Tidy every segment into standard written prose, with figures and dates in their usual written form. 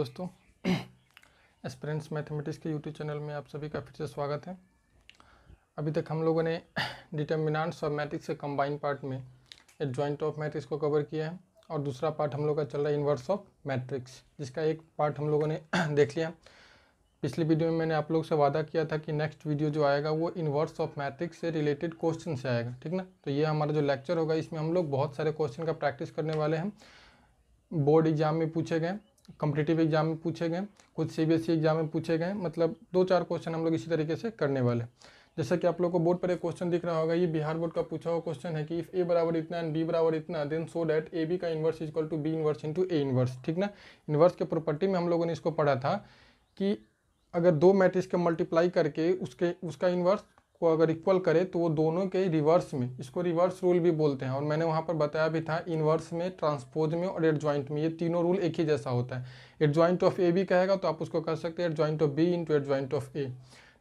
दोस्तों, aspirants mathematics के YouTube channel में आप सभी का फिर से स्वागत है। अभी तक हम लोगों ने डिटर्मिनेंट्स और मैट्रिक्स के कंबाइन पार्ट में एडजॉइंट ऑफ मैट्रिक्स को कवर किया है और दूसरा पार्ट हम लोग का चल रहा है इन्वर्स ऑफ मैट्रिक्स, जिसका एक पार्ट हम लोगों ने देख लिया। पिछली वीडियो में मैंने आप लोग से वादा किया था कि नेक्स्ट वीडियो जो आएगा वो इन्वर्स ऑफ मैट्रिक्स से रिलेटेड क्वेश्चन से आएगा, ठीक ना। तो ये हमारा जो लेक्चर होगा इसमें हम लोग बहुत सारे क्वेश्चन का प्रैक्टिस करने वाले हैं। बोर्ड एग्जाम में पूछे गए, कॉम्पिटिटिव एग्जाम में पूछे गए, कुछ सीबीएसई एग्जाम में पूछे गए, मतलब 2-4 क्वेश्चन हम लोग इसी तरीके से करने वाले। जैसा कि आप लोग को बोर्ड पर एक क्वेश्चन दिख रहा होगा, ये बिहार बोर्ड का पूछा हुआ क्वेश्चन है कि इफ ए बराबर इतना एंड बी बराबर इतना then so that A B का inverse is equal to B inverse into A inverse, ठीक ना। इन्वर्स के प्रॉपर्टी में हम लोगों ने इसको पढ़ा था कि अगर दो मैट्रिक्स के मल्टीप्लाई करके उसका इन्वर्स को अगर इक्वल करे तो वो दोनों के रिवर्स में, इसको रिवर्स रूल भी बोलते हैं। और मैंने वहाँ पर बताया भी था इन्वर्स में, ट्रांसपोज में और एडजॉइंट में ये तीनों रूल एक ही जैसा होता है। एडजॉइंट ऑफ ए बी कहेगा तो आप उसको कर सकते हैं adjoint of B into adjoint of A.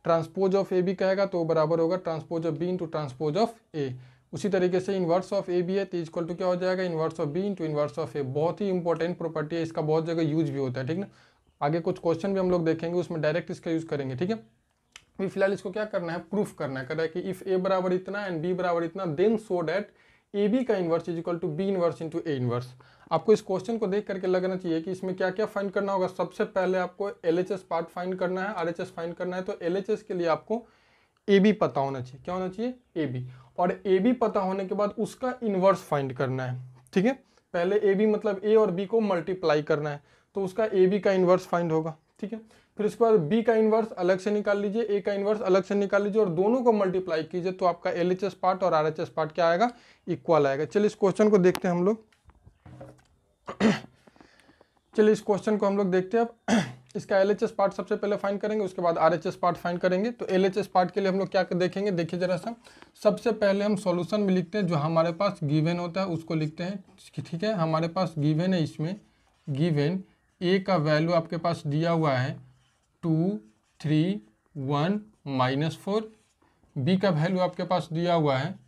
Transpose of A B कहेगा तो बराबर होगा transpose of B into transpose of A. उसी तरीके से इन्वर्स ऑफ ए बी है तो इक्वल टू क्या हो जाएगा inverse of B into inverse of A. बहुत ही इंपॉर्टेंट प्रॉपर्टी है, इसका बहुत जगह यूज भी होता है, ठीक ना। आगे कुछ क्वेश्चन भी हम लोग देखेंगे उसमें डायरेक्ट इसका यूज करेंगे, ठीक है। अभी फिलहाल इसको क्या करना है, प्रूफ करना है। कह रहा है कि इफ ए बराबर इतना एंड बी बराबर इतना then so that A B का inverse is equal to B inverse into A inverse. आपको इस क्वेश्चन को देख करके लगना चाहिए कि इसमें क्या क्या फाइंड करना होगा। सबसे पहले आपको एलएचएस पार्ट फाइंड करना है, आरएचएस फाइंड करना है। तो एलएचएस के लिए आपको ए बी पता होना चाहिए। क्या होना चाहिए, ए बी। और ए बी पता होने के बाद उसका इन्वर्स फाइंड करना है, ठीक है। पहले ए बी मतलब ए और बी को मल्टीप्लाई करना है तो उसका ए बी का इन्वर्स फाइंड होगा, ठीक है। फिर उसके बाद बी का इन्वर्स अलग से निकाल लीजिए, ए का इन्वर्स अलग से निकाल लीजिए और दोनों को मल्टीप्लाई कीजिए तो आपका एलएचएस पार्ट और आरएचएस पार्ट क्या आएगा, इक्वल आएगा। चलिए इस क्वेश्चन को देखते हैं हम लोग। चलिए इस क्वेश्चन को हम लोग देखते हैं। अब इसका एलएचएस पार्ट सबसे पहले फाइंड करेंगे, उसके बाद आरएचएस पार्ट फाइंड करेंगे। तो एलएचएस पार्ट के लिए हम लोग क्या देखेंगे, देखिए जरा सा। सबसे पहले हम सॉल्यूशन में लिखते हैं जो हमारे पास गिवन होता है उसको लिखते हैं, ठीक है। हमारे पास गिवन है, इसमें गिवन ए का वैल्यू आपके पास दिया हुआ है 2, 3, 1, -4। बी का वैल्यू आपके पास दिया हुआ है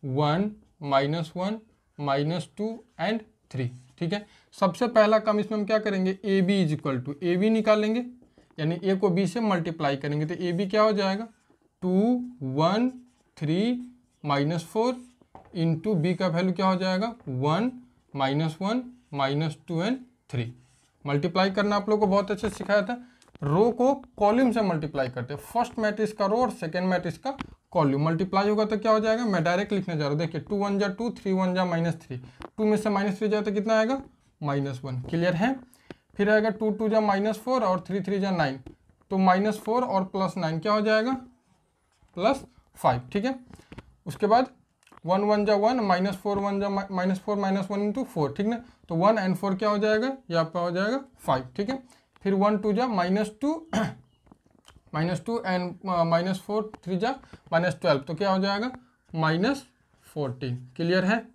1, -1, -2 एंड 3, ठीक है। सबसे पहला काम इसमें हम क्या करेंगे, A B is equal to A B निकालेंगे, यानी ए को बी से मल्टीप्लाई करेंगे। तो ए बी क्या हो जाएगा 2, 1, 3, -4 इंटू बी का वैल्यू क्या हो जाएगा 1, -1, -2 एंड 3। मल्टीप्लाई करना आप लोग को बहुत अच्छे से सिखाया था। रो को कॉलम से मल्टीप्लाई करते हैं, फर्स्ट मैट्रिक्स का रो और सेकंड मैट्रिक्स का कॉलम। मल्टीप्लाई होगा तो क्या हो जाएगा, मैं डायरेक्ट लिखने जा रहा हूँ। देखिए 2 1 जा 2, 3 1 जा -3, 2 में से -3 जाए तो कितना आएगा -1, क्लियर है। फिर आएगा 2 2 जा -4 और 3 3 जा 9, तो -4 और +9 क्या हो जाएगा +5, ठीक है। उसके बाद 1 1 जा 1, -4 1 जा -4 -1 इंटू 4, ठीक ना। तो 1 and 4 क्या हो जाएगा, ये आपका हो जाएगा 5, ठीक है। फिर 1 2 जा -2 -2 एंड -4 3 जा -12, तो क्या हो जाएगा -14, क्लियर है।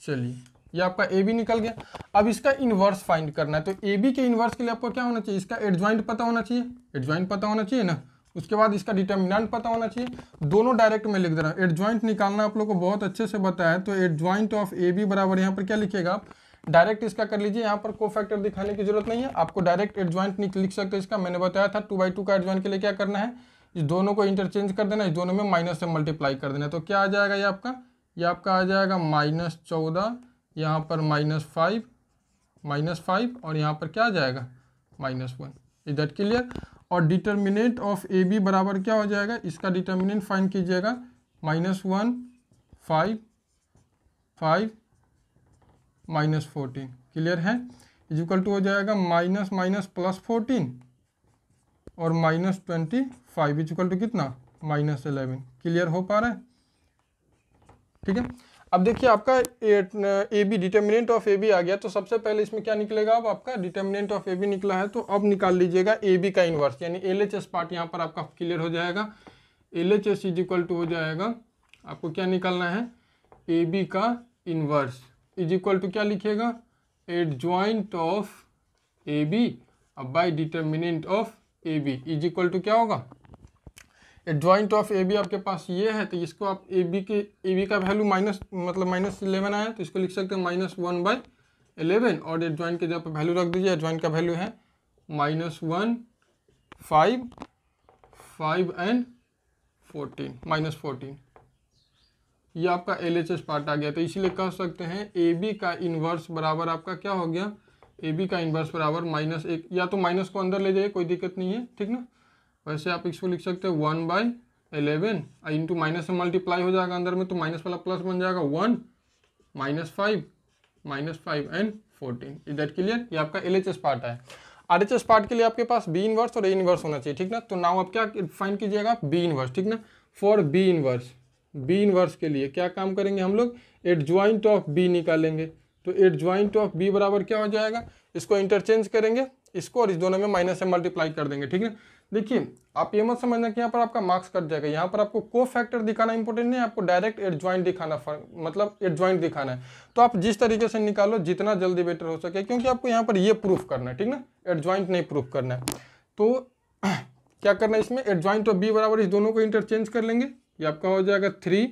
चलिए ये आपका ए बी निकल गया। अब इसका इन्वर्स फाइंड करना है। तो ए बी के इन्वर्स के लिए आपको क्या होना चाहिए, इसका एडजॉइंट पता होना चाहिए, एडजॉइंट पता होना चाहिए ना। उसके बाद इसका डिटर्मिनेंट पता होना चाहिए। दोनों डायरेक्ट में लिख दे रहा हूँ। एडजॉइंट निकालना आप लोग को बहुत अच्छे से बताया। तो एडजॉइंट ऑफ ए बी बराबर यहाँ पर क्या लिखिएगा आप, डायरेक्ट इसका कर लीजिए। यहाँ पर कोफैक्टर दिखाने की जरूरत नहीं है, आपको डायरेक्ट एडजॉइंट लिख सकते हैं इसका। मैंने बताया था 2/2 का एडजॉइंट के लिए क्या करना है, इस दोनों को इंटरचेंज कर देना, इस दोनों में माइनस से मल्टीप्लाई कर देना। तो क्या आ जाएगा ये आपका आ जाएगा -14, यहाँ पर -5 और यहाँ पर क्या आ जाएगा -1। Is that clear. और डिटर्मिनेंट ऑफ ए बी बराबर क्या हो जाएगा, इसका डिटर्मिनेंट फाइंड कीजिएगा -1 5 5 -14, क्लियर है। इज इक्वल टू हो जाएगा -+14 और -25 इज इक्वल टू कितना -11, क्लियर हो पा रहा है, ठीक है। अब देखिए आपका A B determinant of A B आ गया। तो सबसे पहले इसमें क्या निकलेगा, अब आपका डिटर्मिनेंट ऑफ ए बी निकला है तो अब निकाल लीजिएगा ए बी का इन्वर्स, यानी एलएचएस पार्ट यहाँ पर आपका क्लियर हो जाएगा। एलएचएस इज इक्वल टू हो जाएगा, आपको क्या निकालना है, ए बी का इन्वर्स इज इक्वल टू क्या लिखिएगा, adjoint of A B by determinant of A B is equal to क्या होगा, एडजॉइंट ऑफ ए बी आपके पास ये है तो इसको आप ए बी का वैल्यू -11 आया तो इसको लिख सकते हैं -1/11 11 और एडजॉइंट के जगह पे वैल्यू रख दीजिए। एडजॉइंट का वैल्यू है -1 5 5 एंड 14 -14। ये आपका LHS पार्ट आ गया। तो इसीलिए कह सकते हैं AB का इन्वर्स बराबर आपका क्या हो गया, AB का इन्वर्स बराबर -1, या तो माइनस को अंदर ले जाइए कोई दिक्कत नहीं है, ठीक ना। वैसे आप इसको लिख सकते हो 1/11 इंटू माइनस से मल्टीप्लाई हो जाएगा अंदर में, तो माइनस वाला प्लस बन जाएगा 1 -5 एंड 14। Is that clear. ये आपका LHS पार्ट है। RHS पार्ट के लिए आपके पास B इनवर्स और A इनवर्स होना चाहिए, ठीक ना। तो नाउ आप क्या फाइंड कीजिएगा, B इनवर्स, ठीक ना। फॉर B इनवर्स के लिए क्या काम करेंगे हम लोग, एडजॉइंट ऑफ B निकालेंगे। तो एडजॉइंट ऑफ B बराबर क्या हो जाएगा, इसको इंटरचेंज करेंगे, इसको और इस दोनों में माइनस से मल्टीप्लाई कर देंगे, ठीक है। देखिए आप ये मत समझना कि यहाँ पर आपका मार्क्स कट जाएगा। यहाँ पर आपको को फैक्टर दिखाना इंपॉर्टेंट नहीं है, आपको डायरेक्ट एडजॉइंट दिखाना, मतलब एडजॉइंट दिखाना है। तो आप जिस तरीके से निकालो जितना जल्दी बेटर हो सके, क्योंकि आपको यहाँ पर ये प्रूफ करना है, ठीक ना, एडजॉइंट नहीं प्रूफ करना है। तो क्या करना है इसमें, एडजॉइंट ऑफ B बराबर इस दोनों को इंटरचेंज कर लेंगे। ये आपका हो जाएगा 3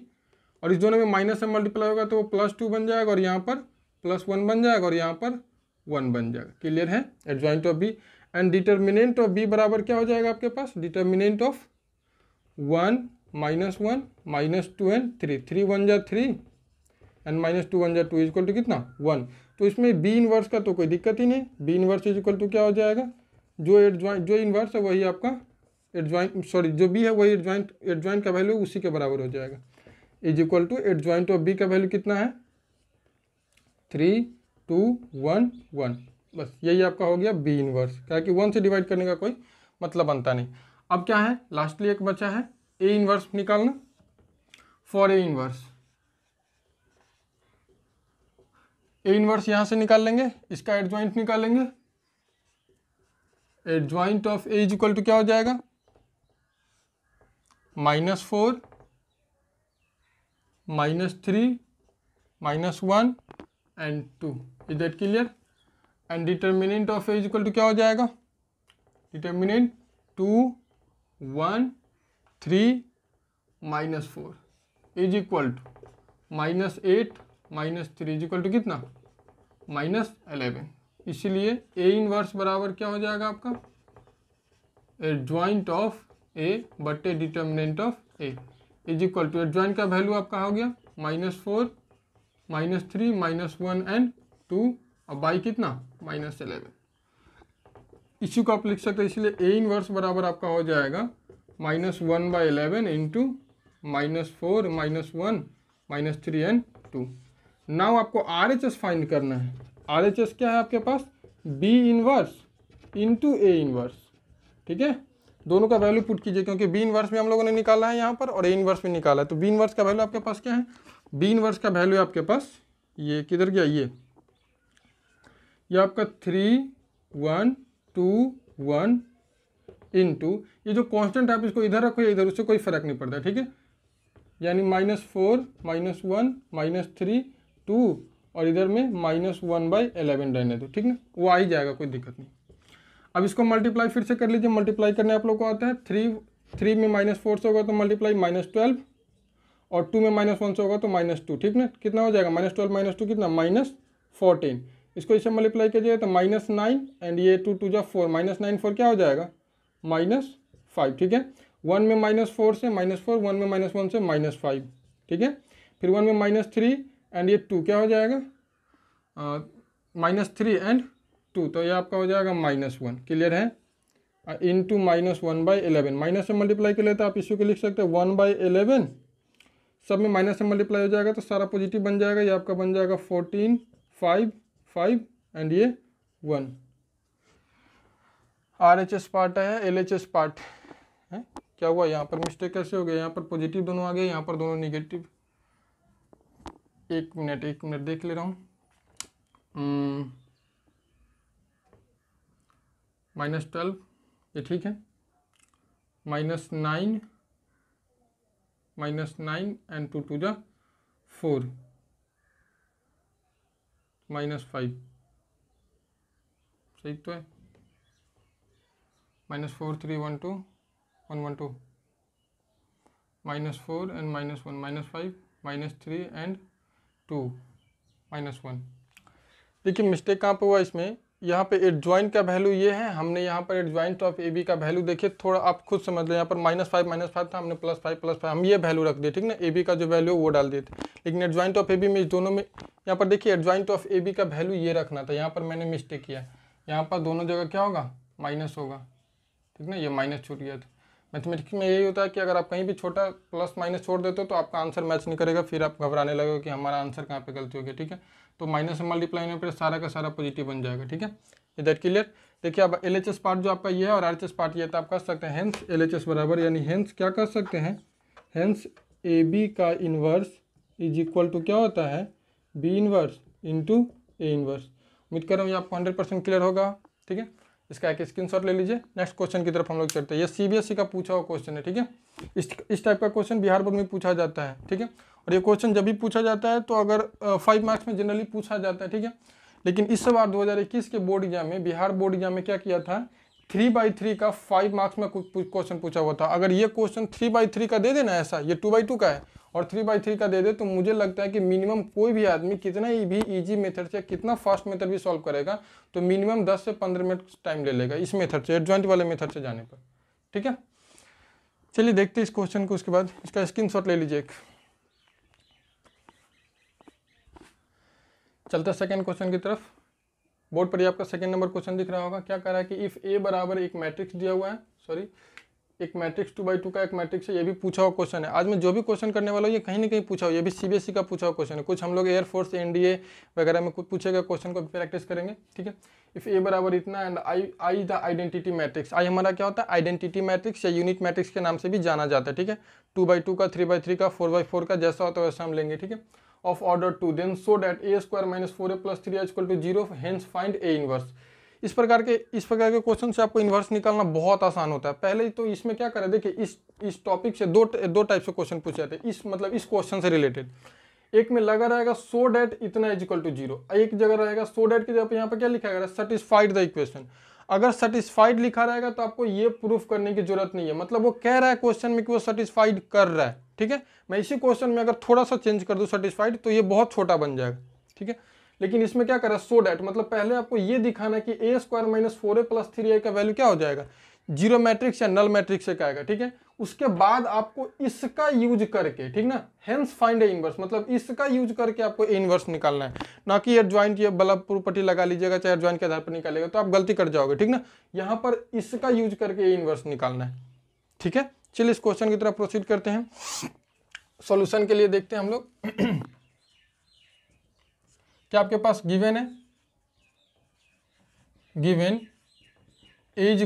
और इस दोनों में माइनस से मल्टीप्लाई होगा तो वो +2 बन जाएगा और यहाँ पर +1 बन जाएगा और यहाँ पर 1 बन जाएगा। क्लियर है। Adjoint of B and determinant of B बराबर क्या हो जाएगा आपके पास, डिटर्मिनेंट ऑफ 1 -1 -2 एंड 3, 3 1 जा 3 एंड -2 1 जा 2 इक्वल टू कितना 1। तो इसमें B इनवर्स का तो कोई दिक्कत ही नहीं। B इनवर्स इक्वल टू क्या हो जाएगा, जो इनवर्स है वही आपका एडजॉइंट, सॉरी जो B है वही एडजॉइंट का वैल्यू उसी के बराबर हो जाएगा। Is equal to adjoint of B का वैल्यू कितना है 3 2 1 1। बस यही आपका हो गया B इनवर्स, क्या कि 1 से डिवाइड करने का कोई मतलब बनता नहीं। अब क्या है, लास्टली एक बचा है A इनवर्स निकालना। फॉर A इनवर्स यहाँ से निकाल लेंगे, इसका एडजॉइंट निकालेंगे। Adjoint of A is equal to क्या हो जाएगा, -4 -3 -1 and 2। Is that clear. And determinant of A is equal to क्या हो जाएगा, determinant 2 1 3 -4 is equal to -8 -3 is equal to कितना -11। इसीलिए A इनवर्स बराबर क्या हो जाएगा आपका, एडजॉइंट ऑफ A बटे determinant of A is equal to, adjoint का वैल्यू आपका हो गया -4 -3 -1 एंड 2 और बाई कितना -11। इसी को आप लिख सकते हैं। इसलिए A इनवर्स बराबर आपका हो जाएगा -1/11 इंटू -4 -1 -3 एंड 2। नाउ आपको RHS फाइंड करना है। RHS क्या है आपके पास, B inverse into A inverse, ठीक है। दोनों का वैल्यू पुट कीजिए, क्योंकि B इनवर्स भी हम लोगों ने निकाला है यहाँ पर और A इनवर्स भी निकाला है। तो B इनवर्स का वैल्यू आपके पास क्या है, B इनवर्स का वैल्यू आपके पास ये किधर गया, ये आपका 3 1 2 1 इंटू ये जो कांस्टेंट आप इसको इधर रखो या इधर, उससे कोई फर्क नहीं पड़ता, ठीक है। यानी -4 -1 -3 2 और इधर में -1/11 रहने दो, ठीक ना, वो आ ही जाएगा, कोई दिक्कत नहीं। अब इसको मल्टीप्लाई फिर से कर लीजिए। मल्टीप्लाई करने आप लोग को आता है, 3 में -4 से होगा तो मल्टीप्लाई -12 और 2 में -1 से होगा तो -2, ठीक ना। कितना हो जाएगा, -12 -2 कितना -14। इसको इससे मल्टीप्लाई कीजिएगा तो -9 एंड ये 2 2 जा 4 -9 4 क्या हो जाएगा -5, ठीक है। 1 में -4 से -4, 1 में -1 से -5, ठीक है। फिर 1 में -3 एंड ये 2 क्या हो जाएगा -3 एंड 2, तो ये आपका हो जाएगा -1। क्लियर है। इंटू -1/11, माइनस से मल्टीप्लाई कर लेते हैं आप, इसी को लिख सकते हैं 1/11। सब में माइनस से मल्टीप्लाई हो जाएगा तो सारा पॉजिटिव बन जाएगा। ये आपका बन जाएगा 14 5 5 एंड ये 1। RHS पार्ट है, LHS पार्ट है। क्या हुआ यहाँ पर, मिस्टेक कैसे हो गया, यहाँ पर पॉजिटिव दोनों आ गए, यहाँ पर दोनों निगेटिव। एक मिनट देख ले रहा हूँ। -12 ये ठीक है, -9 एंड 2 2 जा 4 -5, सही तो है। -4 3 1 2 1 1 2 -4 एंड -1 -5 -3 एंड 2 -1। देखिए मिस्टेक कहाँ पे हुआ इसमें, यहाँ पे एडजॉइंट का वैल्यू ये है, हमने यहाँ पर एडजॉइंट ऑफ ए बी का वैल्यू देखिए, थोड़ा आप खुद समझ लें, यहाँ पर -5 था, हमने +5 हम ये वैल्यू रख दिए, ठीक ना, ए बी का जो वैल्यू वो डाल दिए थे। लेकिन एडजॉइंट ऑफ ए बी में इस दोनों में, यहाँ पर देखिए एडजॉइंट ऑफ ए बी का वैल्यू ये रखना था, यहाँ पर मैंने मिस्टेक किया, यहाँ पर दोनों जगह क्या होगा, माइनस होगा, ठीक ना, ये माइनस छूट गया था। मैथमेटिक्स में यही होता है कि अगर आप कहीं भी छोटा प्लस माइनस छोड़ देते हो तो आपका आंसर मैच नहीं करेगा, फिर आप घबराने लगोगे कि हमारा आंसर कहाँ पे गलती हो गई, ठीक है। तो माइनस से मल्टीप्लाई होने पर सारा का सारा पॉजिटिव बन जाएगा, ठीक है। Is that clear. देखिए अब LHS पार्ट जो आपका ये है और RHS पार्ट ये है, तो आप कर सकते हैं हेंस LHS बराबर, यानी हेंस क्या कर सकते हैं, हेंस AB का इन्वर्स इज इक्वल टू क्या होता है, B inverse into A inverse. उम्मीद कर रहा हूँ ये आपको 100% क्लियर होगा, ठीक है। इसका एक स्क्रीनशॉट ले लीजिए। नेक्स्ट क्वेश्चन की तरफ हम लोग चलते हैं। ये CBSE का पूछा हुआ क्वेश्चन है, ठीक है। इस टाइप का क्वेश्चन बिहार बोर्ड में पूछा जाता है, ठीक है। और ये क्वेश्चन जब भी पूछा जाता है तो अगर 5 मार्क्स में जनरली पूछा जाता है, ठीक है। लेकिन इस बार 2021 के बोर्ड एग्जाम में, बिहार बोर्ड एग्जाम में क्या किया था, 3/3 का 5 मार्क्स में क्वेश्चन पूछा हुआ था। अगर ये क्वेश्चन 3/3 का दे देना ऐसा, ये 2/2 का है और 3/3 का दे दे, तो मुझे लगता है कि मिनिमम कोई भी आदमी कितना ही भी इजी मेथड से, कितना फास्ट मेथड भी सॉल्व करेगा तो मिनिमम 10 से 15 मिनट टाइम ले लेगा इस मेथड से, एडजॉइंट वाले मेथड से जाने पर, ठीक है। चलिए देखते हैं इस क्वेश्चन को, उसके बाद इसका स्क्रीनशॉट ले लीजिए एक। चलते हैं सेकेंड क्वेश्चन की तरफ। बोर्ड पर ही आपका सेकेंड नंबर क्वेश्चन दिख रहा होगा। क्या कह रहा है कि इफ ए बराबर एक मैट्रिक्स दिया हुआ है, सॉरी एक मैट्रिक्स 2/2 का एक मैट्रिक्स है, ये भी पूछा हुआ क्वेश्चन है। आज मैं जो भी क्वेश्चन करने वाला हूँ ये कहीं ना कहीं पूछा हुआ, ये भी CBSE का पूछा हुआ क्वेश्चन है। कुछ हम लोग एयरफोर्स NDA वगैरह में कुछ पूछेगा क्वेश्चन को प्रैक्टिस करेंगे, ठीक है। इफ ए बराबर इतना and I the identity matrix, I हमारा क्या होता है, आइडेंटिटी मैट्रिक्स या यूनिट मैट्रिक्स के नाम से भी जाना जाता है, ठीक है। 2/2 का, 3/3 का, 4/4 का, जैसा होता है वैसा हम लेंगे, ठीक है। Of order 2 then so that a² - 4a + 3a = 0 hence find a inverse. इस प्रकार के क्वेश्चन से आपको इन्वर्स निकालना बहुत आसान होता है। पहले तो इसमें क्या करें, देखिए इस टॉपिक से दो टाइप से क्वेश्चन पूछे जाते हैं, इस क्वेश्चन से रिलेटेड। एक में लगा रहेगा सो डैट इतना = 0, एक जगह रहेगा सो डैट की जगह पे यहाँ पे क्या लिखा रहेगा, सेटिस्फाइड द इक्वेशन। अगर सेटिस्फाइड लिखा रहेगा तो आपको ये प्रूफ करने की जरूरत नहीं है, मतलब वो कह रहा है क्वेश्चन में कि वो सेटिस्फाइड कर रहा है, ठीक है। मैं इसी क्वेश्चन में अगर थोड़ा सा चेंज कर दूं सेटिस्फाइड, तो ये बहुत छोटा बन जाएगा, ठीक है। लेकिन इसमें क्या करा, सो डैट मतलब पहले आपको ये दिखाना कि a² - 4a + 3a का वैल्यू क्या हो जाएगा, जीरो मैट्रिक्स या नल मैट्रिक्स से क्या आएगा, ठीक है। उसके बाद आपको इसका यूज करके, ठीक ना, हेंस फाइंड ए इनवर्स, मतलब इसका यूज करके आपको ए इनवर्स निकालना है, ना कि एडजॉइंट ये बल्ब प्रॉपर्टी लगा लीजिएगा चाहे एडजॉइंट के आधार पर निकालेगा तो आप गलती कर जाओगे, ठीक ना। यहाँ पर इसका यूज करके ए इनवर्स निकालना है, ठीक है। चलिए इस क्वेश्चन की तरफ प्रोसीड करते हैं। सॉल्यूशन के लिए देखते हैं हम लोग। क्या आपके पास गिवन है, गिवन a =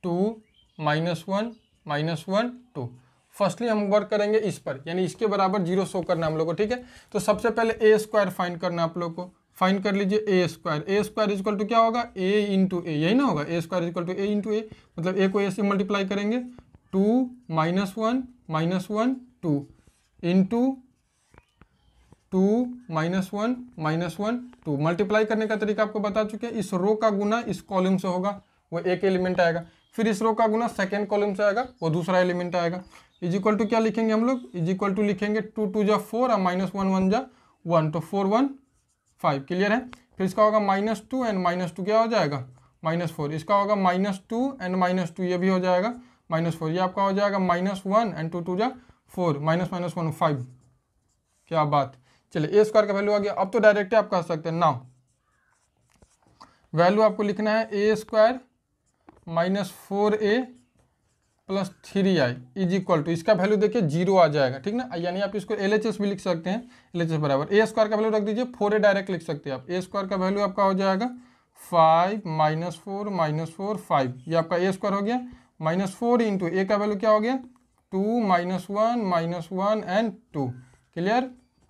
2 - 1 - 1 2। फर्स्टली हम वर्क करेंगे इस पर, यानी इसके बराबर 0 शो करना हम लोग को, ठीक है। तो सबसे पहले a² फाइंड करना आप लोग को, फाइंड कर लीजिए a² = क्या होगा, a × a, यही ना होगा, a² = a × a, मतलब a को a से मल्टीप्लाई करेंगे, 2 - 1 - 1 2 इंटू 2 - 1 - 1 2। मल्टीप्लाई करने का तरीका आपको बता चुके हैं, इस रो का गुना इस कॉलम से होगा, वो एक एलिमेंट आएगा, फिर इस रो का गुना सेकेंड कॉलम से आएगा, वो दूसरा एलिमेंट आएगा। इज इक्वल टू क्या लिखेंगे हम लोग, इज इक्वल टू लिखेंगे 2 × 2 = 4 और -1 × 1 = 1, तो 4 1 5, क्लियर है। फिर इसका होगा -2 एंड -2 क्या हो जाएगा, -4। इसका होगा -2 एंड -2, ये भी हो जाएगा -4। ये आपका हो जाएगा -1 एंड 2 2 = 4, -1 5। क्या बात। चलिए a² का वैल्यू आ गया। अब तो डायरेक्ट आप कह सकते हैं, नाउ वैल्यू आपको लिखना है a² - 4a + 3i is equal to, इसका वैल्यू देखिए 0 आ जाएगा, ठीक ना, यानी आप इसको LHS भी लिख सकते हैं, LHS बराबर a² का वैल्यू रख दीजिए, 4a डायरेक्ट लिख सकते हैं आप। a² का वैल्यू आपका हो जाएगा 5 - 4 - 4 5, ये आपका a² हो गया। -4 इंटू a का वैल्यू क्या हो गया, 2 - 1 - 1 एंड 2, क्लियर,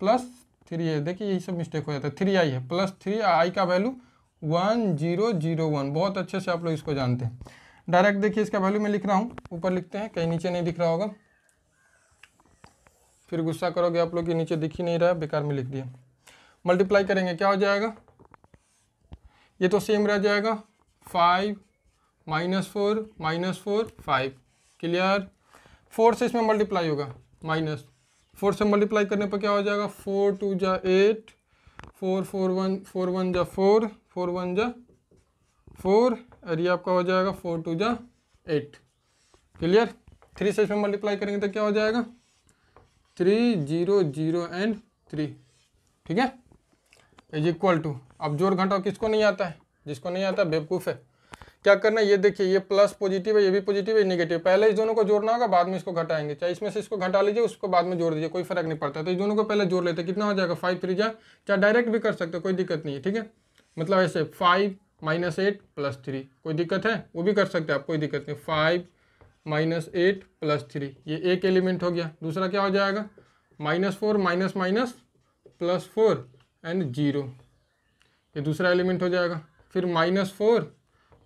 प्लस 3a, देखिए यही सब मिस्टेक हो जाता है, 3i है, प्लस 3i का वैल्यू 1001। बहुत अच्छे से आप लोग इसको जानते हैं। डायरेक्ट देखिए इसका वैल्यू मैं लिख रहा हूँ, ऊपर लिखते हैं, कहीं नीचे नहीं दिख रहा होगा, फिर गुस्सा करोगे आप लोग कि नीचे दिख ही नहीं रहा, बेकार में लिख दिया। मल्टीप्लाई करेंगे क्या हो जाएगा, ये तो सेम रह जाएगा, 5 - 4 - 4 5, क्लियर। 4 से इसमें मल्टीप्लाई होगा, -4 से मल्टीप्लाई करने पर क्या हो जाएगा, 4 2 = 8, 4 4 1 4 1 जा 4 4 1 जा 4 और ये आपका हो जाएगा 4 2 जा 8। क्लियर। 3 से इसमें मल्टीप्लाई करेंगे तो क्या हो जाएगा 3 0 0 एंड 3। ठीक है, इज इक्वल टू, अब जोड़ घटाओ किसको नहीं आता है, जिसको नहीं आता बेवकूफ़ है। क्या करना है, ये देखिए ये प्लस पॉजिटिव है, ये भी पॉजिटिव है, नेगेटिव। पहले इस दोनों को जोड़ना होगा, बाद में इसको घटाएंगे। चाहे इसमें से इसको घटा लीजिए, उसको बाद में जोड़ दीजिए, कोई फर्क नहीं पड़ता। तो इस दोनों को पहले जोड़ लेते हैं, कितना हो जाएगा 5 3 जा, चाहे डायरेक्ट भी कर सकते हो, कोई दिक्कत नहीं है। ठीक है, मतलब ऐसे 5 - 8 + 3, कोई दिक्कत है, वो भी कर सकते हैं आप, कोई दिक्कत नहीं। 5 - 8 + 3, ये एक एलिमेंट हो गया। दूसरा क्या हो जाएगा -4 +4 एंड 0, ये दूसरा एलिमेंट हो जाएगा। फिर -4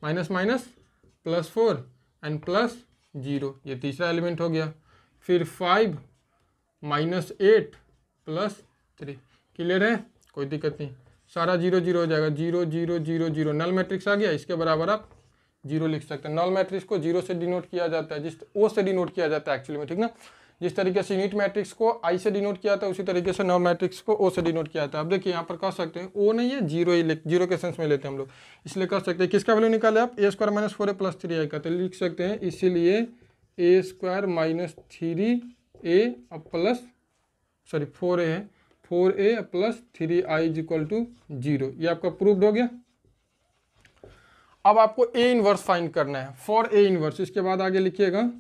+4 एंड +0, ये तीसरा एलिमेंट हो गया। फिर 5 - 8 + 3। क्लियर है, कोई दिक्कत नहीं, सारा 0 0 हो जाएगा। 0 0 0 0 नल मैट्रिक्स आ गया, इसके बराबर आप 0 लिख सकते हैं। नल मैट्रिक्स को 0 से डिनोट किया जाता है, जिस O से डिनोट किया जाता है एक्चुअली में। ठीक ना, जिस तरीके से यूनिट मैट्रिक्स को I से डिनोट किया जाता है, उसी तरीके से नल मैट्रिक्स को O से डिनोट किया जाता है। अब देखिए यहाँ पर कह सकते हैं O नहीं है, 0 ही जीरो के सेंस में लेते हैं हम लोग, इसलिए कह सकते हैं किसका वैल्यू निकाले आप, A² - 4A + 3A का। तो लिख सकते हैं इसीलिए A² - 3A प्लस 4A है, 4A + 3I = 0। ये आपका प्रूव्ड हो गया। अब आपको A इनवर्स फाइंड करना है, फॉर A इनवर्स। इसके बाद आगे लिखिएगा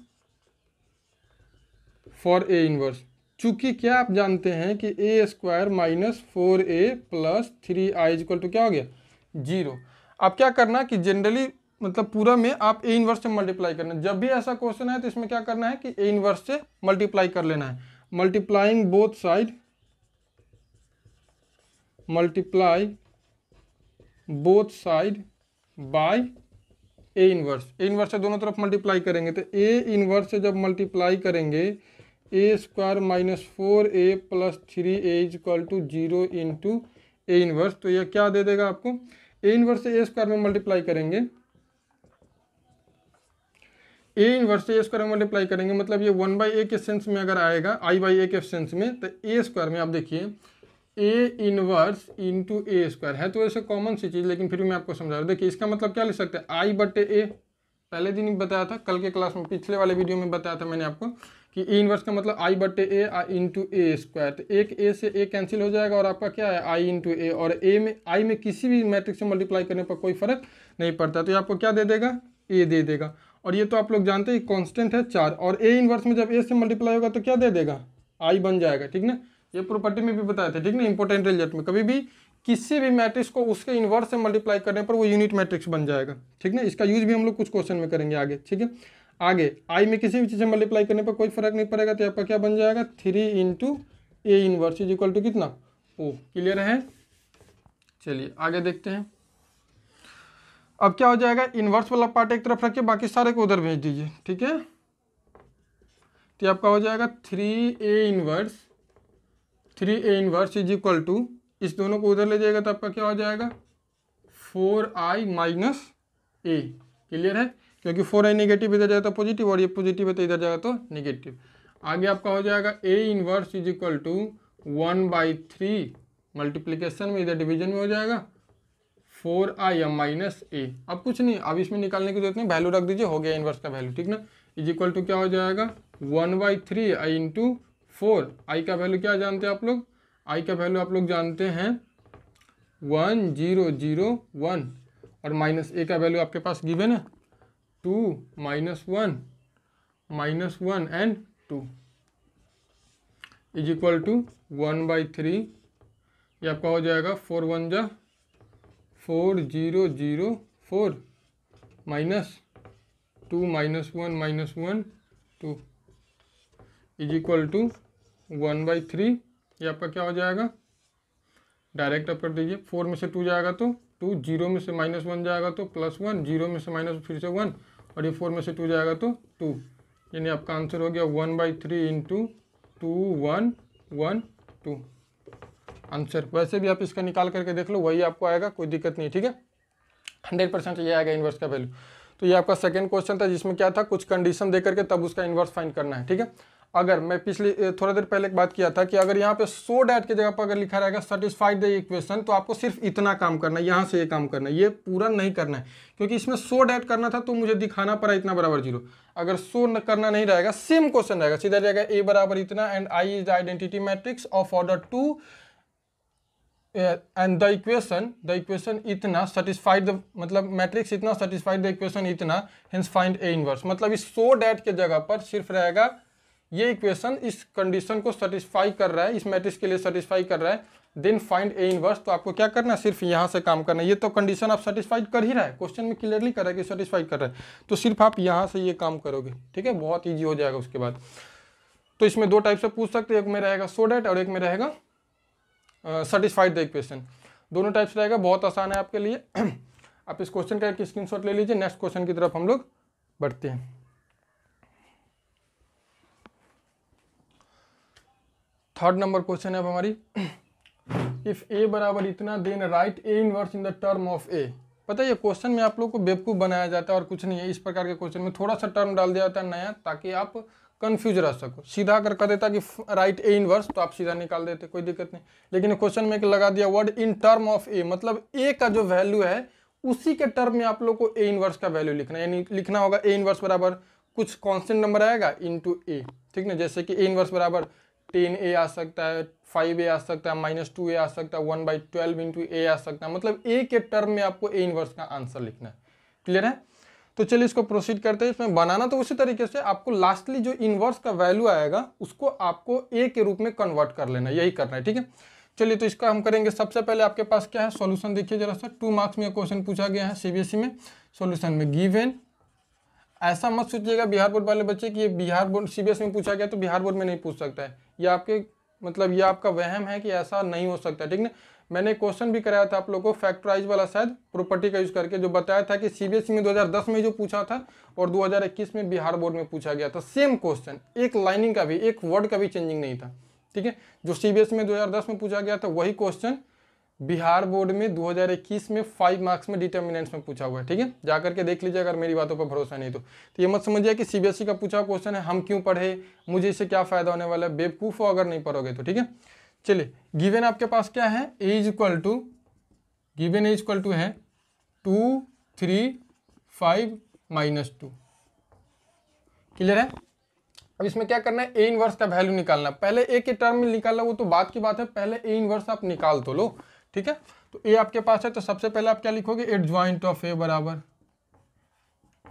फॉर A इनवर्स। चूंकि क्या आप जानते हैं कि A² - 4A + 3I = क्या हो गया 0। अब क्या करना है कि जनरली मतलब पूरा में आप A इनवर्स से मल्टीप्लाई करना है। जब भी ऐसा क्वेश्चन है तो इसमें क्या करना है कि A इनवर्स से मल्टीप्लाई कर लेना है। Multiply both side by A inverse. A inverse से दोनों तरफ मल्टीप्लाई करेंगे, तो A इनवर्स से जब मल्टीप्लाई करेंगे A² - 4A + 3A = 0 into A inverse, तो यह क्या दे देगा आपको, A इनवर्स से A² में मल्टीप्लाई करेंगे, A इनवर्स से A² में मल्टीप्लाई करेंगे, मतलब ये 1/A के सेंस में अगर आएगा, I/A के सेंस में, तो A² में आप देखिए A इनवर्स इंटू A² है, तो ऐसे कॉमन सी चीज़, लेकिन फिर भी मैं आपको समझा रहा हूँ। देखिए इसका मतलब क्या लिख सकते हैं, I/A, पहले दिन ही बताया था, कल के क्लास में, पिछले वाले वीडियो में बताया था मैंने आपको कि A इनवर्स का मतलब I/A इंटू A²। तो एक A से A कैंसिल हो जाएगा और आपका क्या है I इंटू A, और I में किसी भी मैट्रिक्स से मल्टीप्लाई करने पर कोई फर्क नहीं पड़ता, तो ये आपको क्या दे देगा A दे देगा। और ये तो आप लोग जानते हैं कांस्टेंट है 4, और A इनवर्स में जब A से मल्टीप्लाई होगा तो क्या दे देगा I बन जाएगा। ठीक ना, ये प्रॉपर्टी में भी बताया था। ठीक ना, इंपॉर्टेंट रिजल्ट में कभी भी किसी भी मैट्रिक्स को उसके इन्वर्स से मल्टीप्लाई करने पर वो यूनिट मैट्रिक्स बन जाएगा। ठीक ना, इसका यूज भी हम लोग कुछ क्वेश्चन में करेंगे आगे। ठीक है, आगे I में किसी भी चीज़ से मल्टीप्लाई करने पर कोई फर्क नहीं पड़ेगा, तो आपका क्या बन जाएगा 3 इंटू A इनवर्स = कितना O। क्लियर है, चलिए आगे देखते हैं। अब क्या हो जाएगा, इनवर्स वाला पार्ट एक तरफ रखिए, बाकी सारे को उधर भेज दीजिए। ठीक है, तो आपका हो जाएगा 3A इनवर्स = इस दोनों को उधर ले जाएगा तो आपका क्या हो जाएगा 4I - A। क्लियर है, क्योंकि 4I नेगेटिव इधर जाएगा तो पॉजिटिव, और ये पॉजिटिव है तो इधर जाएगा तो नेगेटिव। आगे आपका हो जाएगा A इनवर्स = 1/3, मल्टीप्लिकेशन में इधर डिवीजन में हो जाएगा 4I - A। अब कुछ नहीं, अब इसमें निकालने की जरूरत नहीं, वैल्यू रख दीजिए, हो गया इनवर्स का वैल्यू। ठीक ना, = क्या हो जाएगा 1/3 I इंटू 4। I का वैल्यू क्या जानते हैं आप लोग, I का वैल्यू आप लोग जानते हैं 1 0 0 1, और -A का वैल्यू आपके पास गिवन है 2 -1 एंड 2 = 1/3। ये आपका हो जाएगा 4 1 जा 4 0 0 4 -2 -1 2 = 1/3। ये आपका क्या हो जाएगा, डायरेक्ट अप कर दीजिए, 4 में से 2 जाएगा तो 2, 0 में से -1 जाएगा तो +1, 0 में से माइनस फिर से 1, और ये 4 में से 2 जाएगा तो 2, यानी आपका आंसर हो गया 1/3 इंटू 2 1 1 2 आंसर। वैसे भी आप इसका निकाल करके देख लो, वही आपको आएगा, कोई दिक्कत नहीं। ठीक है, 100% ये आएगा इन्वर्स का वैल्यू। तो ये आपका सेकंड क्वेश्चन था, जिसमें क्या था, कुछ कंडीशन दे करके तब उसका इन्वर्स फाइंड करना है। ठीक है, अगर मैं पिछली थोड़ा देर पहले एक बात किया था कि अगर यहाँ पे सो डैट की जगह पर अगर लिखा रहेगा सेटिस्फाइड द इक्वेशन, तो आपको सिर्फ इतना काम करना है, यहाँ से ये काम करना है, ये पूरा नहीं करना है, क्योंकि इसमें सो डैट करना था तो मुझे दिखाना पड़ा इतना बराबर 0। अगर सो करना नहीं रहेगा, सेम क्वेश्चन रहेगा, सीधा रहेगा ए बराबर इतना and I is the identity matrix of order 2 and the equation इतना सेटिस्फाइड द, मतलब मैट्रिक्स इतना सेटिस्फाइड द इक्वेशन इतना, हेंस फाइंड ए इनवर्स। मतलब इस सो डैट के जगह पर सिर्फ रहेगा ये इक्वेशन इस कंडीशन को सेटिस्फाई कर रहा है, इस मैट्रिक्स के लिए सेटिस्फाई कर रहा है, देन फाइंड ए इनवर्स। तो आपको क्या करना है, सिर्फ यहाँ से काम करना है। ये तो कंडीशन आप सेटिस्फाइड कर ही रहा है, क्वेश्चन में क्लियरली कर रहा है कि सेटिस्फाइड कर रहा है, तो सिर्फ आप यहाँ से ये काम करोगे, ठीक है, बहुत ईजी हो जाएगा उसके बाद। तो इसमें दो टाइप से पूछ सकते हैं, एक में रहेगा सो डैट और एक में रहेगा सेटिस्फाइड द इक्वेशन। दोनों टाइप से रहेगा, बहुत आसान है आपके लिए। आप इस क्वेश्चन का एक स्क्रीनशॉट ले लीजिए। नेक्स्ट क्वेश्चन की तरफ हम लोग बढ़ते हैं। थर्ड नंबर क्वेश्चन है अब हमारी, इफ ए बराबर इतना then write A inverse in the term of A. पता है ये क्वेश्चन में आप लोग को बेवकूफ़ बनाया जाता है और कुछ नहीं है। इस प्रकार के क्वेश्चन में थोड़ा सा टर्म डाल दिया जाता है नया, ताकि आप कंफ्यूज रह सको। सीधा अगर कह देता कि राइट ए इनवर्स तो आप सीधा निकाल देते, कोई दिक्कत नहीं। लेकिन क्वेश्चन में लगा दिया वर्ड इन टर्म ऑफ ए, मतलब ए का जो वैल्यू है उसी के टर्म में आप लोग को ए इनवर्स का वैल्यू लिखना है। यानी लिखना होगा ए इनवर्स बराबर कुछ कांस्टेंट नंबर आएगा इनटू ए, ठीक ना। जैसे कि ए इनवर्स बराबर 10a आ सकता है, 5a आ सकता है, -2a आ सकता है, 1/12 इंटू ए आ सकता है। मतलब ए के टर्म में आपको ए इनवर्स का आंसर लिखना है। क्लियर है? तो चलिए इसको प्रोसीड करते हैं। इसमें बनाना तो उसी तरीके से, आपको लास्टली जो इनवर्स का वैल्यू आएगा उसको आपको ए के रूप में कन्वर्ट कर लेना है, यही करना है, ठीक है। चलिए तो इसका हम करेंगे। सबसे पहले आपके पास क्या है, सॉल्यूशन देखिए जरा सा। 2 मार्क्स में क्वेश्चन पूछा गया है सीबीएसई में। सॉल्यूशन में गिवन, ऐसा मत सोचिएगा बिहार बोर्ड वाले बच्चे कि ये बिहार बोर्ड सीबीएसई में पूछा गया तो बिहार बोर्ड में नहीं पूछ सकता है। ये आपके मतलब ये आपका वहम है कि ऐसा नहीं हो सकता, ठीक ना। मैंने क्वेश्चन भी कराया था आप लोगों को फैक्टराइज वाला, शायद प्रॉपर्टी का यूज करके, जो बताया था कि सीबीएसई में 2010 में जो पूछा था और 2021 में बिहार बोर्ड में पूछा गया था। सेम क्वेश्चन, एक लाइनिंग का भी, एक वर्ड का भी चेंजिंग नहीं था, ठीक है। जो सीबीएसई में 2010 में पूछा गया था वही क्वेश्चन बिहार बोर्ड में 2021 में 5 मार्क्स में डिटर्मिनेंट्स में पूछा हुआ है, ठीक है। जाकर के देख लीजिए अगर मेरी बातों पर भरोसा नहीं तो ये मत समझिए कि सीबीएसई का पूछा क्वेश्चन है, हम क्यों पढ़े, मुझे इससे क्या फायदा होने वाला है। बेवकूफ़ हो अगर नहीं पढ़ोगे तो, ठीक है। चलिए गिवन आपके पास क्या है, A is equal to, given A is equal to है 2, 3, 5, -2। क्लियर है? अब इसमें क्या करना है, ए इनवर्स का वैल्यू निकालना। पहले ए के टर्म में निकालना वो तो बात की बात है, पहले ए इनवर्स आप निकाल तो लो, ठीक है। तो ए आपके पास है तो सबसे पहले आप क्या लिखोगे, एडजॉइंट ऑफ ए बराबर,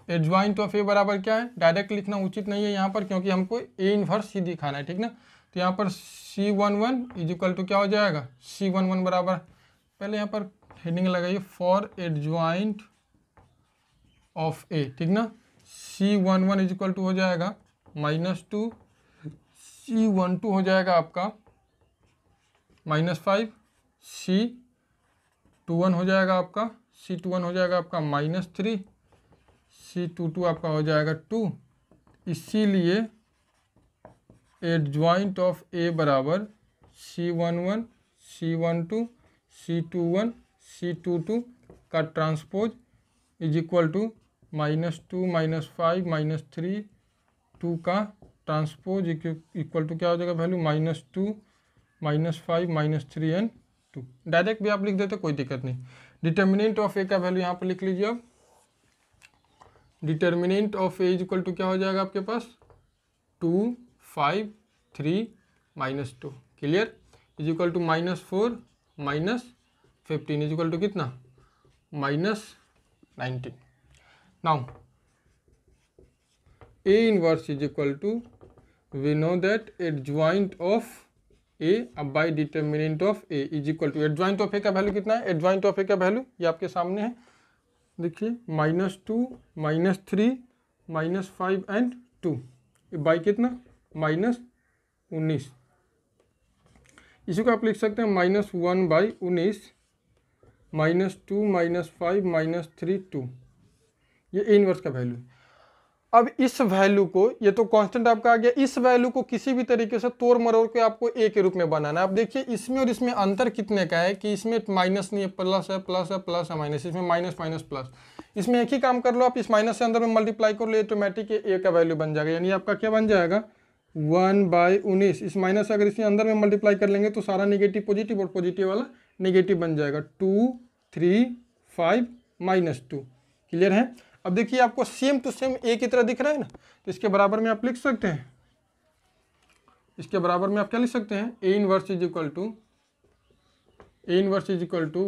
एडजॉइंट ऑफ ए बराबर क्या है, डायरेक्ट लिखना उचित नहीं है यहाँ पर, क्योंकि हमको ए इनवर्स ही दिखाना है, ठीक ना। तो यहाँ पर C11 इज इक्वल टू क्या हो जाएगा, C11 बराबर, पहले यहाँ पर हेडिंग लगाइए फॉर एडजॉइंट ऑफ ए, ठीक ना। C11 इज इक्वल टू हो जाएगा -2, C12 हो जाएगा आपका -5, C21 हो जाएगा आपका, C21 हो जाएगा आपका -3, C22 आपका हो जाएगा 2। इसीलिए एडजॉइंट ऑफ ए बराबर C11, C12, C21, C22 का ट्रांसपोज इज इक्वल टू -2, -5, -3, 2 का ट्रांसपोज इक्वल टू क्या हो जाएगा वैल्यू, -2, -5, -3 एंड 2। डायरेक्ट भी आप लिख देते कोई दिक्कत नहीं। डिटर्मिनेंट ऑफ ए का वैल्यू यहाँ पर लिख लीजिए। अब determinant of A is equal to क्या हो जाएगा आपके पास, 2, 5, 3, -2। Clear? Is equal to -4, -15 is equal to कितना, -19। Now A inverse is equal to, we know that adjoint of A by determinant of A is equal to, adjoint of A का value कितना है, adjoint of A का value ये आपके सामने है, देखिए -2, -3, -5 एंड 2 बाई कितना, -19। इसी को आप लिख सकते हैं -1/19, -2, -5, -3, 2। ये A इनवर्स का वैल्यू। अब इस वैल्यू को, ये तो कांस्टेंट आपका आ गया, इस वैल्यू को किसी भी तरीके से तोड़ मरोड़ के आपको ए के रूप में बनाना है। अब देखिए इसमें और इसमें अंतर कितने का है कि इसमें माइनस नहीं है, प्लस है, प्लस है, प्लस है, माइनस, इसमें माइनस माइनस प्लस। इसमें एक ही काम कर लो आप, इस माइनस से अंदर में मल्टीप्लाई कर लो, ऑटोमेटिक ए का वैल्यू बन जाएगा। यानी आपका क्या बन जाएगा, 1/19, इस माइनस अगर इसके अंदर में मल्टीप्लाई कर लेंगे तो सारा नेगेटिव पॉजिटिव और पॉजिटिव वाला नेगेटिव बन जाएगा। 2 3 5 -2। क्लियर है। अब देखिए आपको सेम टू सेम ए की तरह दिख रहा है ना, तो इसके बराबर में आप लिख सकते हैं, इसके बराबर में आप क्या लिख सकते हैं, A inverse is equal to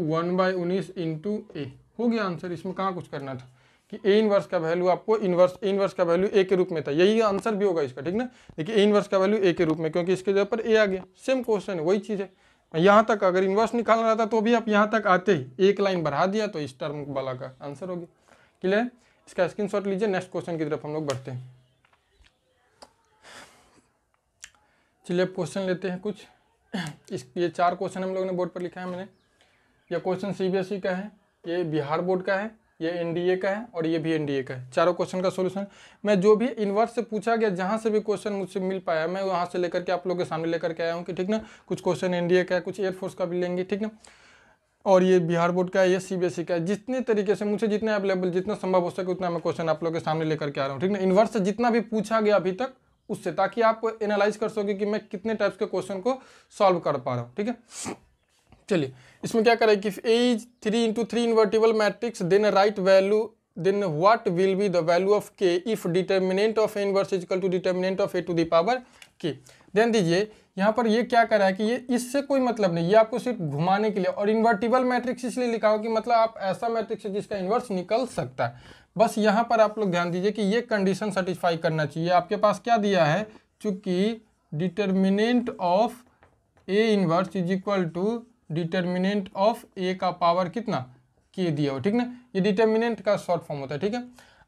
1/19 into A. हो गया आंसर। इसमें कहाँ कुछ करना था कि ए इनवर्स का वैल्यू आपको ए इनवर्स का वैल्यू ए के रूप में था, यही आंसर भी होगा इसका, ठीक ना। देखिए ए इनवर्स का वैल्यू ए के रूप में, क्योंकि इसके जगह पर ए आ गया। सेम क्वेश्चन है, वही चीज़ है। यहाँ तक अगर इनवर्स निकालना रहता तो भी आप यहाँ तक आते ही एक लाइन बढ़ा दिया तो इस टर्म वाला का आंसर हो गया। क्लियर है। इसका स्क्रीनशॉट लीजिए। नेक्स्ट क्वेश्चन की तरफ हम लोग बढ़ते हैं। चलिए अब क्वेश्चन लेते हैं कुछ। ये 4 क्वेश्चन हम लोगों ने बोर्ड पर लिखा है मैंने। यह क्वेश्चन सीबीएसई का है, ये बिहार बोर्ड का है, ये एनडीए का है और ये भी एनडीए का है। चारों क्वेश्चन का सॉल्यूशन मैं जो भी इनवर्स से पूछा गया, जहाँ से भी क्वेश्चन मुझसे मिल पाया मैं वहाँ से लेकर के आप लोगों के सामने लेकर के आया हूँ कि ठीक ना। कुछ क्वेश्चन एनडीए का है, कुछ एयरफोर्स का भी लेंगे, ठीक ना, और ये बिहार बोर्ड का है, ये सीबीएसई का है। जितने तरीके से मुझे जितना अवेलेबल, जितना संभव हो सके उतना मैं क्वेश्चन आप लोगों के सामने लेकर के आ रहा हूँ, ठीक ना। इनवर्स से जितना भी पूछा गया अभी तक उससे, ताकि आप एनालाइज कर सके कि मैं कितने टाइप्स के क्वेश्चन को सॉल्व कर पा रहा हूँ, ठीक है। चलिए इसमें क्या करें कि A is 3 into 3 invertible matrix, then write value, then what will be the value of K if determinant of A inverse is equal to determinant of A to the power K. ध्यान दीजिए यहाँ पर ये क्या करा है कि ये इससे कोई मतलब नहीं, ये आपको सिर्फ घुमाने के लिए। और इन्वर्टिबल मैट्रिक्स इसलिए लिखा हो कि मतलब आप ऐसा मैट्रिक्स है जिसका इन्वर्स निकल सकता है। बस यहाँ पर आप लोग ध्यान दीजिए कि ये कंडीशन सेटिस्फाई करना चाहिए। आपके पास क्या दिया है, चूंकि determinant of A inverse is equal to determinant of A का पावर कितना, के दिया हो, ठीक ना। ये डिटर्मिनेंट का शॉर्ट फॉर्म होता है, ठीक है।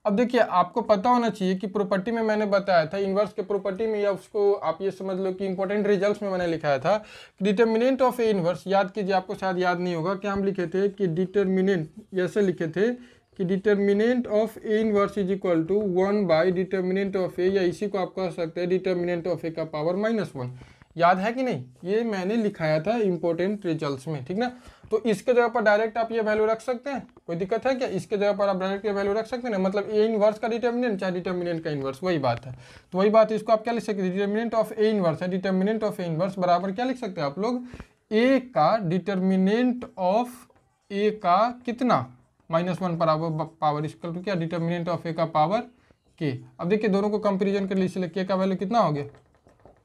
अब देखिए आपको पता होना चाहिए कि प्रॉपर्टी में मैंने बताया था इनवर्स के प्रॉपर्टी में, या उसको आप ये समझ लो कि इंपॉर्टेंट रिजल्ट्स में मैंने लिखाया था डिटर्मिनेंट ऑफ ए इनवर्स। याद कीजिए, आपको शायद याद नहीं होगा, क्या हम लिखे थे कि डिटर्मिनेंट, ऐसे लिखे थे कि determinant of A inverse is equal to one by determinant of A, या इसी को आप कह सकते हैं डिटर्मिनेंट ऑफ ए का पावर -1। याद है कि नहीं, ये मैंने लिखाया था इंपॉर्टेंट रिजल्ट्स में, ठीक ना। तो इसके जगह पर डायरेक्ट आप ये वैल्यू रख सकते हैं, कोई दिक्कत है क्या। इसके जगह पर आप डायरेक्ट ये वैल्यू रख सकते हैं ना, मतलब ए इनवर्स का डिटर्मिनेंट चाहे डिटर्मिनेंट का इनवर्स, वही बात है। तो वही बात, इसको आप क्या लिख सकते हैं, डिटर्मिनेंट ऑफ ए इनवर्स है, डिटर्मिनेंट ऑफ ए इनवर्स बराबर क्या लिख सकते हैं आप लोग, ए का डिटर्मिनेंट ऑफ ए का कितना -1 बराबर पावर इक्वल टू क्या, डिटर्मिनेंट ऑफ ए का पावर के। अब देखिए दोनों को कंपेरिजन कर लीजिए, के का वैल्यू कितना हो गया,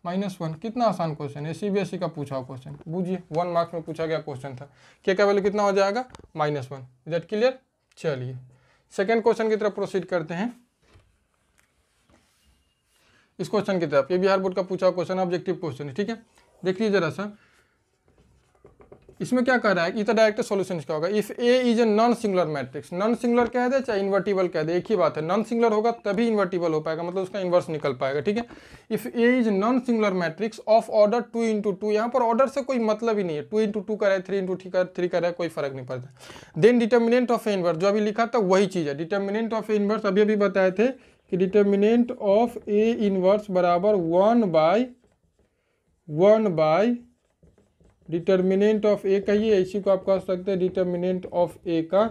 -1। कितना आसान क्वेश्चन है, सीबीएसई का पूछा हुआ क्वेश्चन, बूझिए 1 मार्क्स में पूछा गया क्वेश्चन था। के का वैल्यू कितना हो जाएगा, -1। Is that clear. चलिए सेकंड क्वेश्चन की तरफ प्रोसीड करते हैं। इस क्वेश्चन की तरफ, ये बिहार बोर्ड का पूछा हुआ क्वेश्चन, ऑब्जेक्टिव क्वेश्चन है, ठीक है। देखिए जरा सा इसमें क्या कह रहा है, इतना डायरेक्ट सॉल्यूशन इसका होगा। If A is a non singular matrix, non singular कह दे चाहे इन्वर्टिबल कह दे, एक ही बात है। नॉन सिंगुलर होगा तभी इन्वर्टिबल हो पाएगा, मतलब उसका इन्वर्स निकल पाएगा, ठीक है। If A is non singular matrix of order 2 into 2, यहाँ पर ऑर्डर से कोई मतलब ही नहीं है, 2 into 2 का है, 3 into 3 का है, कोई फर्क नहीं पड़ता। Then determinant of A inverse, जो अभी लिखा था वही चीज़ है, डिटर्मिनेंट ऑफ ए इनवर्स अभी अभी बताए थे कि डिटर्मिनेंट ऑफ ए इनवर्स बराबर 1/1 डिटर्मिनेंट ऑफ ए कहिए, इसी को आप कह सकते हैं डिटर्मिनेंट ऑफ ए का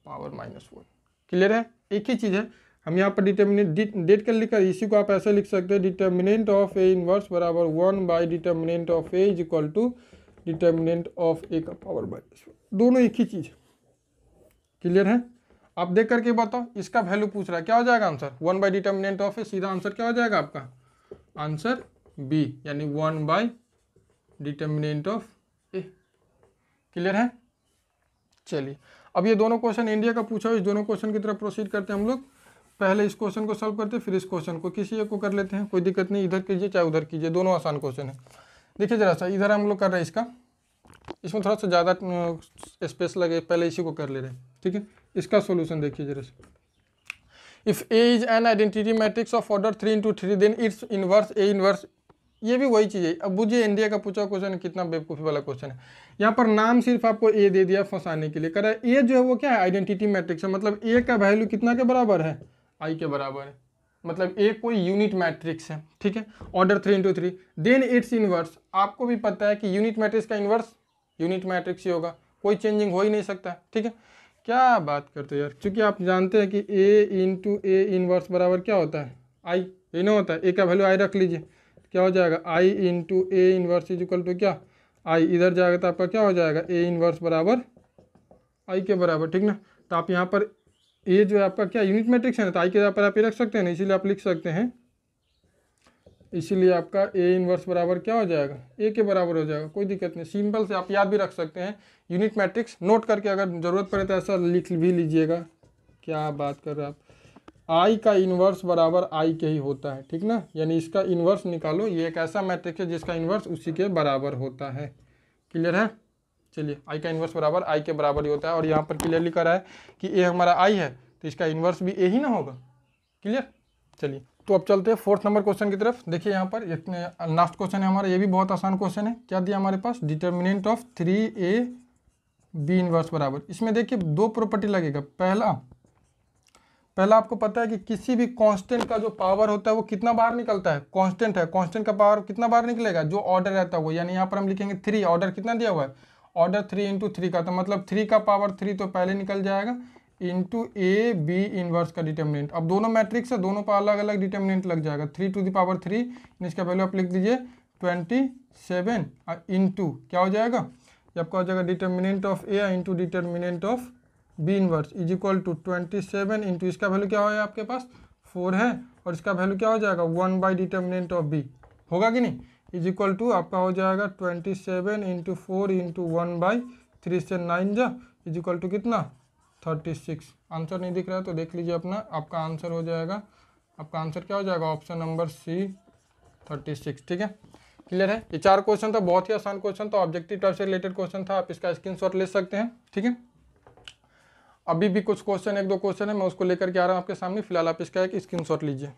पावर -1। क्लियर है, एक ही चीज़ है। हम यहाँ पर डिटर्मिनेंट डेट कर लिखा, इसी को आप ऐसे लिख सकते हैं डिटर्मिनेंट ऑफ ए इनवर्स बराबर one by determinant of A is equal to determinant of A का पावर -1। दोनों एक ही चीज़। क्लियर है। आप देख करके बताओ, इसका वैल्यू पूछ रहा है, क्या हो जाएगा आंसर, 1/डिटर्मिनेंट ऑफ ए। सीधा आंसर क्या हो जाएगा आपका, आंसर बी, यानी 1/डिटर्मिनेंट ऑफ ए। क्लियर है। चलिए अब ये दोनों क्वेश्चन इंडिया का पूछा हो, इस दोनों क्वेश्चन की तरफ प्रोसीड करते हैं हम लोग। पहले इस क्वेश्चन को सॉल्व करते हैं, फिर इस क्वेश्चन को, किसी एक को कर लेते हैं, कोई दिक्कत नहीं, इधर कीजिए चाहे उधर कीजिए, दोनों आसान क्वेश्चन है। देखिए जरा सा, इधर हम लोग कर रहे हैं इसका, इसमें थोड़ा सा ज़्यादा स्पेस लगे, पहले इसी को कर ले रहे हैं, ठीक है। इसका सोल्यूशन देखिए जरा सा। If A is an identity matrix of order 3 into 3 then its inverse A inverse, ये भी वही चीज़ है। अब बुझिए इंडिया का पूछा क्वेश्चन है, कितना बेवकूफ़ी वाला क्वेश्चन है। यहाँ पर नाम सिर्फ आपको ए दे दिया फंसाने के लिए, कर रहा है ए जो है वो क्या है, आइडेंटिटी मैट्रिक्स है, मतलब ए का वैल्यू कितना के बराबर है, आई के बराबर है, मतलब ए कोई यूनिट मैट्रिक्स है, ठीक है। Order 3 into 3 then its inverse, आपको भी पता है कि यूनिट मैट्रिक्स का इनवर्स यूनिट मैट्रिक्स ही होगा, कोई चेंजिंग हो ही नहीं सकता, ठीक है। क्या बात करते हो यार, क्योंकि आप जानते हैं कि ए इंटू ए इनवर्स बराबर क्या होता है, आई, यही ना होता है। ए का वैल्यू आई रख लीजिए, क्या हो जाएगा I into A inverse is equal to क्या आई, इधर जाएगा तो आपका क्या हो जाएगा ए इनवर्स बराबर आई के बराबर, ठीक ना। तो आप यहाँ पर ए जो है आपका क्या यूनिट मैट्रिक्स है ना, तो आई के यहाँ पर आप ये रख सकते हैं ना, इसीलिए आप लिख सकते हैं, इसीलिए आपका ए इनवर्स बराबर क्या हो जाएगा ए के बराबर हो जाएगा, कोई दिक्कत नहीं। सिंपल से आप याद भी रख सकते हैं यूनिट मैट्रिक्स, नोट करके अगर ज़रूरत पड़े तो ऐसा लिख भी लीजिएगा। क्या बात कर रहे हैं आप, आई का इन्वर्स बराबर आई के ही होता है, ठीक ना, यानी इसका इन्वर्स निकालो, ये एक ऐसा मैट्रिक्स है जिसका इन्वर्स उसी के बराबर होता है। क्लियर है, चलिए आई का इन्वर्स बराबर आई के बराबर ही होता है, और यहाँ पर क्लियरली करा है कि ए हमारा आई है तो इसका इन्वर्स भी ए ही ना होगा। क्लियर, चलिए तो अब चलते हैं 4th नंबर क्वेश्चन की तरफ। देखिए यहाँ पर इतने लास्ट क्वेश्चन है हमारा, ये भी बहुत आसान क्वेश्चन है। क्या दिया हमारे पास, डिटर्मिनेंट ऑफ 3ab इन्वर्स बराबर, इसमें देखिए 2 प्रॉपर्टी लगेगा। पहला आपको पता है कि किसी भी कांस्टेंट का जो पावर होता है वो कितना बाहर निकलता है, कांस्टेंट है, कांस्टेंट का पावर कितना बाहर निकलेगा, जो ऑर्डर रहता है वो, यानी यहाँ पर हम लिखेंगे 3, ऑर्डर कितना दिया हुआ है, ऑर्डर 3 इंटू 3 का, तो मतलब 3 का पावर 3 तो पहले निकल जाएगा, इंटू ए बी इनवर्स का डिटर्मिनेंट। अब दोनों मैट्रिक्स है, दोनों पर अलग अलग डिटर्मिनेंट लग जाएगा, 3 टू द पावर 3, इसका वैल्यू आप लिख दीजिए 27 इंटू क्या हो जाएगा, ये आपका हो जाएगा determinant of A into determinant of B inverse is equal to 27 into इसका वैल्यू क्या है आपके पास 4 है, और इसका वैल्यू क्या हो जाएगा 1 बाई डिटर्मिनेंट ऑफ बी, होगा कि नहीं, इज इक्वल टू आपका हो जाएगा 27 इंटू 4 इंटू 1 बाई 3 से 9 जा इज इक्वल टू कितना 36। आंसर नहीं दिख रहा है तो देख लीजिए अपना, आपका आंसर हो जाएगा, आपका आंसर क्या हो जाएगा ऑप्शन नंबर सी 36। ठीक है, क्लियर है। ये 4 क्वेश्चन था, बहुत ही आसान क्वेश्चन था, ऑब्जेक्टिव टाइप से रिलेटेड क्वेश्चन था, आप इसका स्क्रीनशॉट ले सकते हैं। ठीक है, अभी भी कुछ क्वेश्चन 1-2 क्वेश्चन है, मैं उसको लेकर के आ रहा हूँ आपके सामने, फिलहाल आप इसका एक स्क्रीनशॉट लीजिए।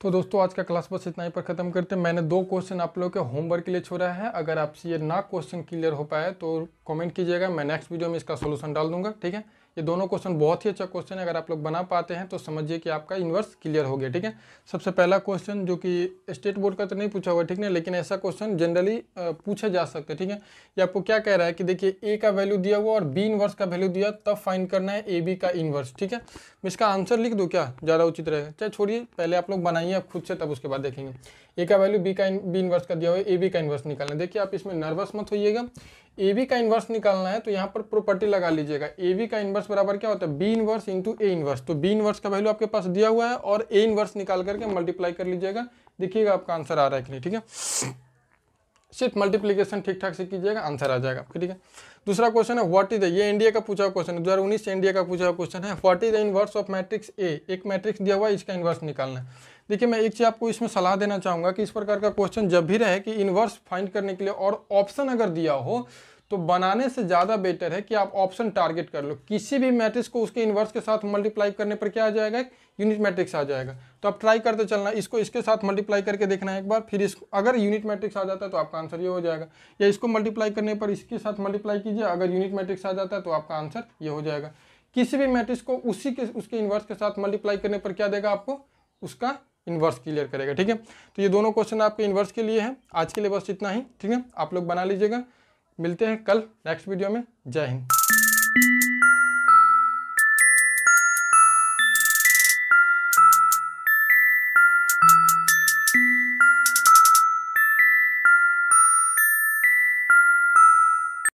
तो दोस्तों आज का क्लास बस इतना ही पर ख़त्म करते हैं। मैंने 2 क्वेश्चन आप लोगों के होमवर्क के लिए छोड़ा है, अगर आपसे ये ना क्वेश्चन क्लियर हो पाए तो कमेंट कीजिएगा, मैं नेक्स्ट वीडियो में इसका सोल्यूशन डाल दूंगा। ठीक है, ये दोनों क्वेश्चन बहुत ही अच्छा क्वेश्चन है, अगर आप लोग बना पाते हैं तो समझिए कि आपका इन्वर्स क्लियर हो गया। ठीक है, सबसे पहला क्वेश्चन जो कि स्टेट बोर्ड का तो नहीं पूछा हुआ, ठीक है, लेकिन ऐसा क्वेश्चन जनरली पूछे जा सकते हैं। ठीक है, ये आपको क्या कह रहा है कि देखिए ए का वैल्यू दिया हुआ और बी इन्वर्स का वैल्यू दिया, तब फाइंड करना है ए बी का इन्वर्स। ठीक है, मैं इसका आंसर लिख दूँ क्या, ज़्यादा उचित रहेगा, चाहे छोड़िए पहले आप लोग बनाइए आप खुद से, तब उसके बाद देखेंगे। ए का वैल्यू बी इन्वर्स का दिया हुआ है, ए बी का इन्वर्स निकालना है। देखिए आप इसमें नर्वस मत होइएगा, ए बी का इन्वर्स निकालना है तो यहाँ पर प्रॉपर्टी लगा लीजिएगा, ए बी का इन्वर्स बराबर क्या होता है B inverse into A inverse, तो बी इन्वर्स का वैल्यू आपके पास दिया हुआ है और ए इन्वर्स निकाल करके मल्टीप्लाई कर लीजिएगा, देखिएगा आपका आंसर आ रहा है कि नहीं। ठीक है, सिर्फ मल्टीप्लीकेशन ठीक ठाक से कीजिएगा, आंसर आ जाएगा आपका। ठीक है, दूसरा क्वेश्चन है व्हाट इज ये इंडिया का पूछा हुआ क्वेश्चन है, 2019 से इंडिया का पूछा हुआ क्वेश्चन है, what is the inverse of matrix A, एक मैट्रिक्स दिया हुआ है, इसका इन्वर्स निकालना है। देखिए मैं एक चीज़ आपको इसमें सलाह देना चाहूँगा कि इस प्रकार का क्वेश्चन जब भी रहे कि इन्वर्स फाइंड करने के लिए और ऑप्शन अगर दिया हो तो बनाने से ज़्यादा बेटर है कि आप ऑप्शन टारगेट कर लो, किसी भी मैट्रिक्स को उसके इन्वर्स के साथ मल्टीप्लाई करने पर क्या आ जाएगा, यूनिट मैट्रिक्स आ जाएगा। तो आप ट्राई करते चलना, इसको इसके साथ मल्टीप्लाई करके देखना है एक बार, फिर इसको अगर यूनिट मैट्रिक्स आ जाता है तो आपका आंसर ये हो जाएगा, या इसको मल्टीप्लाई करने पर इसके साथ मल्टीप्लाई कीजिए, अगर यूनिट मैट्रिक्स आ जाता है तो आपका आंसर ये हो जाएगा। किसी भी मैट्रिक्स को उसके इन्वर्स के साथ मल्टीप्लाई करने पर क्या देगा आपको, उसका इन्वर्स क्लियर करेगा। ठीक है, तो ये दोनों क्वेश्चन आपके इन्वर्स के लिए हैं। आज के लिए बस इतना ही। ठीक है, आप लोग बना लीजिएगा, मिलते हैं कल नेक्स्ट वीडियो में। जय हिंद।